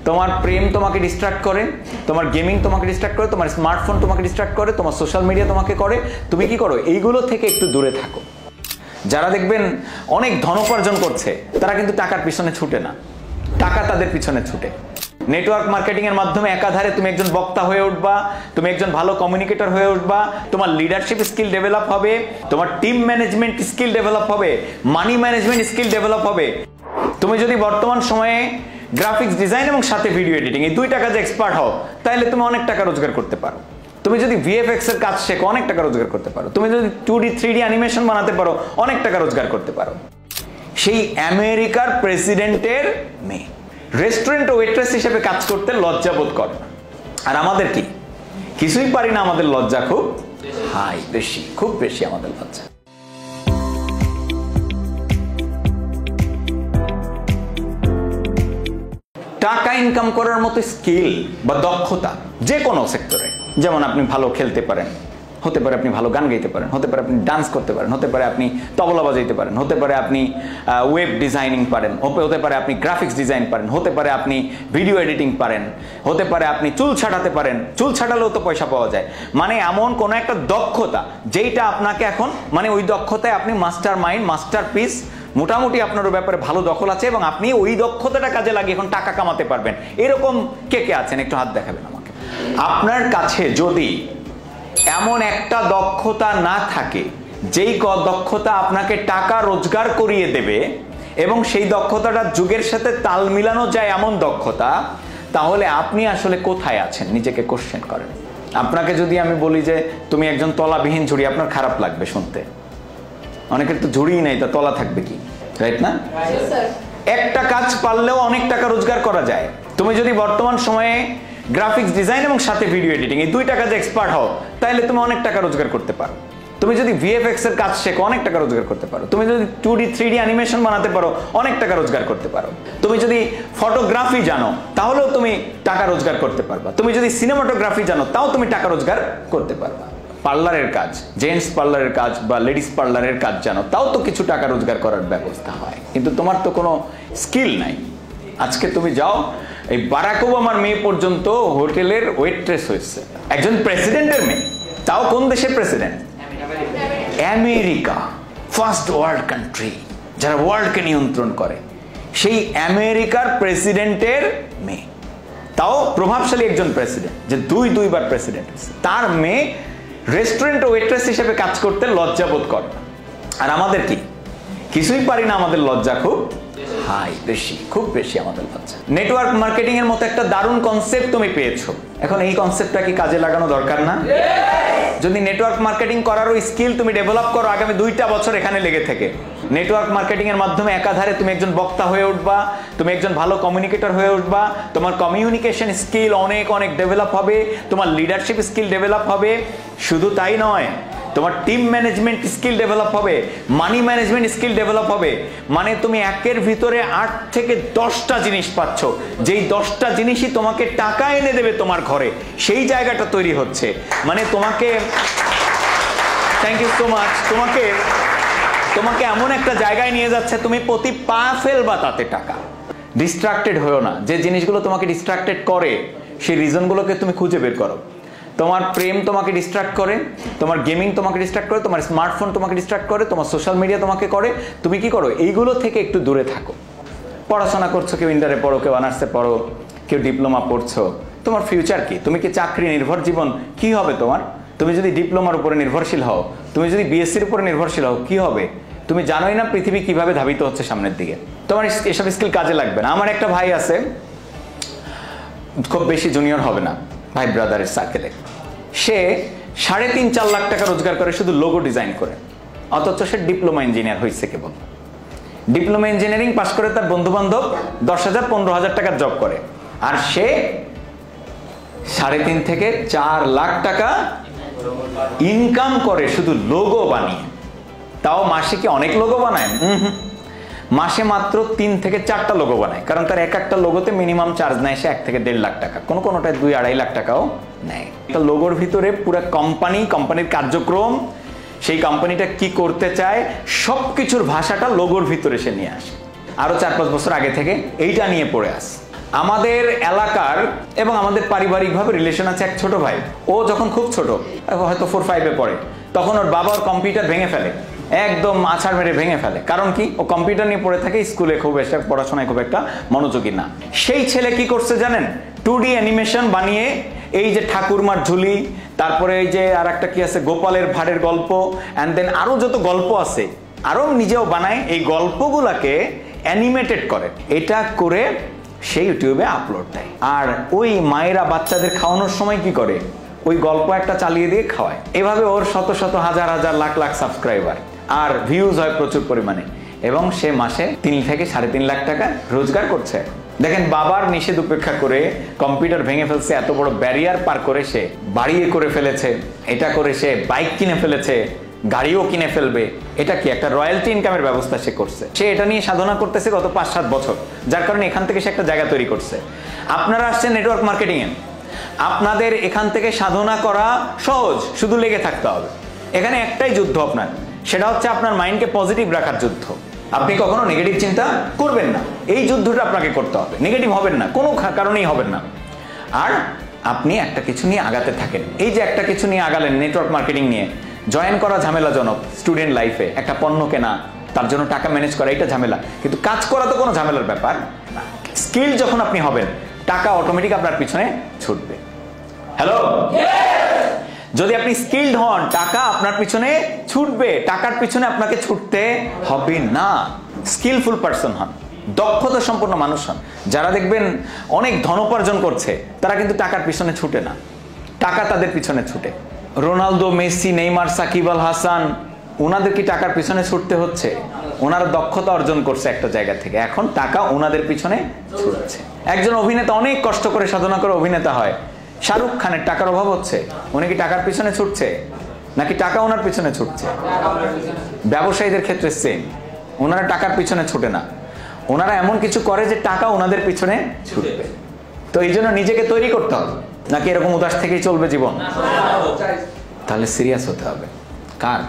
তোমার প্রেম তোমাকে ডিস্ট্রাক্ট করে, তোমার গেমিং তোমাকে ডিস্ট্রাক্ট করে, তোমার স্মার্টফোন তোমাকে ডিস্ট্রাক্ট করে, তোমার সোশ্যাল মিডিয়া তোমাকে করে, তুমি কি করো? এইগুলো থেকে একটু দূরে থাকো। যারা দেখবেন অনেক ধন উপার্জন করছে তারা কিন্তু টাকার পিছনে ছুটে না, টাকা তাদের পিছনে ছুটে। নেটওয়ার্ক মার্কেটিং এর মাধ্যমে একাধারে তুমি একজন বক্তা হয়ে উঠবা, তুমি একজন ভালো কমিউনিকেটর হয়ে উঠবা, তোমার লিডারশিপ স্কিল ডেভেলপ হবে, তোমার টিম ম্যানেজমেন্ট স্কিল ডেভেলপ হবে, মানি ম্যানেজমেন্ট স্কিল ডেভেলপ হবে। তুমি যদি বর্তমান সময়ে গ্রাফিক্স ডিজাইন এবং সাথে ভিডিও এডিটিং এই দুইটা কাজে এক্সপার্ট হও, তাহলে তুমি অনেক টাকা রোজগার করতে পারো। তুমি যদি ভিএফএক্স এর কাজ শেখো, অনেক টাকা রোজগার করতে পারো। তুমি যদি 2D 3D অ্যানিমেশন বানাতে পারো, অনেক টাকা রোজগার করতে পারো। সেই আমেরিকার প্রেসিডেন্টের মেয়ে রেস্টুরেন্ট ওয়েট্রেস হিসেবে কাজ করতে লজ্জা বোধ করে না। আর আমাদের কি? কিছুই পারি না, আমাদের লজ্জা খুব হাই, বেশি, খুব বেশি আমাদের লজ্জা। টাকা ইনকাম করার মতো স্কিল বা দক্ষতা যে কোনো সেক্টরে, যেমন আপনি ভালো খেলতে পারেন, হতে পারে আপনি ভালো গান গাইতে পারেন, হতে পারে আপনি ডান্স করতে পারেন, হতে পারে আপনি তবলা বাজাইতে পারেন, হতে পারে আপনি ওয়েব ডিজাইনিং পারেন, হতে পারে আপনি গ্রাফিক্স ডিজাইন পারেন, হতে পারে আপনি ভিডিও এডিটিং পারেন, হতে পারে আপনি চুল ছাটাতে পারেন। চুল ছাটালেও তো পয়সা পাওয়া যায়। মানে এমন কোনো একটা দক্ষতা যেইটা আপনাকে এখন, মানে ওই দক্ষতায় আপনি মাস্টার মাইন্ড, মাস্টার পিস, মোটামুটি আপনার ব্যাপারে ভালো দখল আছে এবং আপনি ওই দক্ষতাটা কাজে লাগিয়ে এখন টাকা কামাতে পারবেন। এরকম কে কে আছেন? একটু হাত দেখাবেন আমাকে। আপনার কাছে যদি এমন একটা দক্ষতা না থাকে যেই দক্ষতা আপনাকে টাকা রোজগার করিয়ে দেবে এবং সেই দক্ষতাটা যুগের সাথে তাল মিলানো যায় এমন দক্ষতা, তাহলে আপনি আসলে কোথায় আছেন নিজেকে কোশ্চেন করেন। আপনাকে যদি আমি বলি যে তুমি একজন তলাবিহীন ঝুড়ি, আপনার খারাপ লাগবে শুনতে। অনেকের তো ঝুড়িই নাই, তা তলা থাকবে কি, রাইট না? একটা কাজ পারলেও অনেক টাকা রোজগার করা যায়। তুমি যদি বর্তমান সময়ে গ্রাফিক্স ডিজাইন এবং সাথে ভিডিও এডিটিং এই দুইটা কাজে এক্সপার্ট হও, তাহলে তুমি অনেক টাকা রোজগার করতে পারো। তুমি যদি ভিএফএক্স এর কাজ শেখো, অনেক টাকা রোজগার করতে পারো। তুমি যদি 2D 3D অ্যানিমেশন বানাতে পারো, অনেক টাকা রোজগার করতে পারো। তুমি যদি ফটোগ্রাফি জানো, তাহলেও তুমি টাকা রোজগার করতে পারবা। তুমি যদি সিনেমাটোগ্রাফি জানো, তাও তুমি টাকা রোজগার করতে পারবা। পার্লারের কাজ, জেন্টস পার্লারের কাজ বা লেডিস পার্লারের কাজ জানো, তাও তো কিছু টাকা রোজগার করার ব্যবস্থা হয়। কিন্তু তোমার তো কোনো স্কিল নাই। আজকে তুমি যাও, এই বারাক ওবামার মেয়ে পর্যন্ত হোটেলের ওয়েট্রেস হয়েছে, একজন প্রেসিডেন্টের মেয়ে, তাও কোন দেশের president? America, first world country, যারা ওয়ার্ল্ডকে নিয়ন্ত্রণ করে, সেই আমেরিকার প্রেসিডেন্টের মেয়ে, তাও প্রভাবশালী একজন প্রেসিডেন্ট যে দুইবার প্রেসিডেন্ট হয়েছে, তার মেয়ে রেস্টুরেন্ট ওয়েট্রেস হিসেবে কাজ করতে লজ্জা বোধ করে না। আর আমাদের কি? কিছুই পারি না, আমাদের লজ্জা খুব হাই, বেশি, খুব বেশি আমাদের লজ্জা। নেটওয়ার্ক মার্কেটিং এর মতো একটা দারুণ কনসেপ্ট তুমি পেয়েছো, এখন এই কনসেপ্টটা কি কাজে লাগানো দরকার না? যদি নেটওয়ার্ক মার্কেটিং করারও স্কিল তুমি ডেভেলপ করো আগামী 2টা বছর এখানে লেগে থেকে, নেটওয়ার্ক মার্কেটিং এর মাধ্যমে একাধারে তুমি একজন বক্তা হয়ে উঠবা, তুমি একজন ভালো কমিউনিকেটর হয়ে উঠবা, তোমার কমিউনিকেশন স্কিল অনেক অনেক ডেভেলপ হবে, তোমার লিডারশিপ স্কিল ডেভেলপ হবে। শুধু তাই নয়, তোমার টিম ম্যানেজমেন্ট স্কিল ডেভেলপ হবে, মানি ম্যানেজমেন্ট স্কিল ডেভেলপ হবে। মানে তুমি একের ভিতরে 8 থেকে 10টা জিনিস পাচ্ছ, যেই 10টা জিনিসই তোমাকে টাকা এনে দেবে তোমার ঘরে, সেই জায়গাটা তৈরি হচ্ছে। মানে তোমাকে, থ্যাংক ইউ সো মাচ, তোমাকে এমন একটা জায়গায় নিয়ে যাচ্ছে, তুমি প্রতি পা ফেলবা তাতে টাকা। ডিস্ট্রাক্টেড হয়েও না, যে জিনিসগুলো তোমাকে ডিস্ট্রাক্টেড করে সেই রিজনগুলোকে তুমি খুঁজে বের করো। তোমার প্রেম তোমাকে ডিস্ট্রাক্ট করে, তোমার গেমিং তোমাকে ডিস্ট্রাক্ট করে, তোমার স্মার্টফোন তোমাকে ডিস্ট্রাক্ট করে, তোমার সোশ্যাল মিডিয়া তোমাকে করে, তুমি কি করো? এইগুলো থেকে একটু দূরে থাকো। পড়াশোনা করছো, কেউ ইন্টারে পড়ো, কেউ অনার্সে পড়ো, কেউ ডিপ্লোমা পড়ছো, তোমার ফিউচার কি? তুমি কি চাকরি নির্ভর জীবন? কি হবে তোমার? তুমি যদি ডিপ্লোমার উপরে নির্ভরশীল হও, তুমি যদি বিএসসির উপরে নির্ভরশীল হও, কি হবে? তুমি জানোই না পৃথিবী কিভাবে ধাবিত হচ্ছে সামনের দিকে। তোমার এসব স্কিল কাজে লাগবে না। আমার একটা ভাই আছে, খুব বেশি জুনিয়র হবে না, ভাই ব্রাদারের সার্কেলে, সে 3.5-4 লাখ টাকা রোজগার করে শুধু লোগো ডিজাইন করে, অথচ সে ডিপ্লোমা ইঞ্জিনিয়ার হয়েছে কেবল। ডিপ্লোমা ইঞ্জিনিয়ারিং পাস করে তার বন্ধু বান্ধব 10,000-15,000 টাকার জব করে, আর সে 3.5 থেকে 4 লাখ টাকা ইনকাম করে শুধু লোগো বানিয়ে। তাও মাসে কি অনেক লোগো বানায়? মাসে মাত্র 3 থেকে 4টা লোগো বানায়, কারণ তার একটা লোগোতে মিনিমাম চার্জ নেয় সে 1 থেকে 1.5 লাখ টাকা, কোনোটায় 2-2.5 লাখ টাকাও নেয়। একটা লোগোর ভিতরে পুরো কোম্পানির কার্যক্রম, সেই কোম্পানিটা কি করতে চায়, সবকিছুর ভাষাটা লোগোর ভিতরে সে নিয়ে আসে। আরো 4-5 বছর আগে থেকে এইটা নিয়ে পড়ে আসে। আমাদের এলাকার এবং আমাদের পারিবারিকভাবে রিলেশন আছে এক ছোট ভাই। ও যখন খুব ছোট, হয়তো 4-5-এ পড়ে, তখন ওর বাবা ওর কম্পিউটার ভেঙে ফেলে, একদম আছাড় মেরে ভেঙে ফেলে। কারণ কি? ও কম্পিউটার নিয়ে পড়ে থাকে, স্কুলে খুব একটা পড়াশোনায় খুব একটা মনোযোগী না। সেই ছেলে কি করছে জানেন? 2D অ্যানিমেশন বানিয়ে এই যে ঠাকুরমার ঝুলি, তারপরে এই যে আর একটা কি আছে গোপালের ভাঁড়ের গল্প, অ্যান্ড দেন আরো যত গল্প আছে আরো নিজেও বানায়, এই গল্পগুলাকে অ্যানিমেটেড করে। এটা করে সে ইউটিউবে আপলোড দেয়। আর ওই মায়েরা বাচ্চাদের খাওয়ানোর সময় কি করে? ওই গল্প একটা চালিয়ে দিয়ে খাওয়ায়। এভাবে ওর শত শত হাজার হাজার লাখ লাখ সাবস্ক্রাইবার আর ভিউজ হয় প্রচুর পরিমাণে, এবং সে মাসে 3 থেকে 3.5 লাখ টাকা রোজগার করছে। দেখেন, বাবার নিষেধ উপেক্ষা করে কম্পিউটার ভেঙে ফেলছে, এত বড় ব্যারিয়ার পার করে সে বাড়িয়ে করে ফেলেছে, এটা করে সে বাইক কিনে ফেলেছে, গাড়িও কিনে ফেলবে। এটা কি একটা রয়্যালটি ইনকামের ব্যবস্থা সে করছে। সে এটা নিয়ে সাধনা করতেছে গত 5-7 বছর, যার কারণে এখান থেকে সে একটা জায়গা তৈরি করছে। আপনারা আসছেন নেটওয়ার্ক মার্কেটিং এ, আপনাদের এখান থেকে সাধনা করা সহজ, শুধু লেগে থাকতে হবে। এখানে একটাই যুদ্ধ আপনার, সেটা হচ্ছে আপনার মাইন্ডকে পজিটিভ রাখার যুদ্ধ। আপনি কখনো নেগেটিভ চিন্তা করবেন না, এই যুদ্ধটা আপনাকে করতে হবে। নেগেটিভ হবেন না, কোনো কারণেই হবেন না। আর আপনি একটা কিছু নিয়ে আগাতে থাকেন। এই যে একটা কিছু নিয়ে আগালেন, নেটওয়ার্ক মার্কেটিং নিয়ে, জয়েন করা ঝামেলাজনক স্টুডেন্ট লাইফে, একটা পণ্য কেনা, তার জন্য টাকা ম্যানেজ করা, এটা ঝামেলা, কিন্তু কাজ করা তো কোনো ঝামেলার ব্যাপার না। স্কিল যখন আপনি হবেন, টাকা অটোমেটিক আপনার পিছনে ছুটবে। হ্যালো, যদি আপনি স্কিলড হন, টাকা আপনার পিছনে ছুটবে। টাকার পিছনে আপনাকে ছুটতে হবে না। স্কিলফুল পারসন হন, দক্ষতা সম্পন্ন মানুষ হন। যারা দেখবেন অনেক ধন উপার্জন করছে, তারা কিন্তু টাকার পিছনে ছুটে না, টাকা তাদের পিছনে ছুটে। Ronaldo, Messi, Neymar, Shakib Al Hasan, ওনাদের কি টাকার পিছনে ছুটতে হচ্ছে? ওনারা দক্ষতা অর্জন করছে একটা জায়গা থেকে, এখন টাকা ওনাদের পিছনে ছুটছে। একজন অভিনেতা অনেক কষ্ট করে সাধনা করে অভিনেতা হয়, শাহরুখ খানের টাকার অভাব হচ্ছে, উনি কি টাকার পিছনে ছুটছে নাকি টাকা ওনার পিছনে ছুটছে? ব্যবসায়ীদের ক্ষেত্রে সেম, ওনারা টাকার পিছনে ছুটে না, ওনারা এমন কিছু করে যে টাকা ওনাদের পিছনে ছুটবে। তো এই জন্য নিজেকে তৈরি করতে হবে, নাকি এরকম উদাস থেকেই চলবে জীবন? তাহলে সিরিয়াস হতে হবে। কার?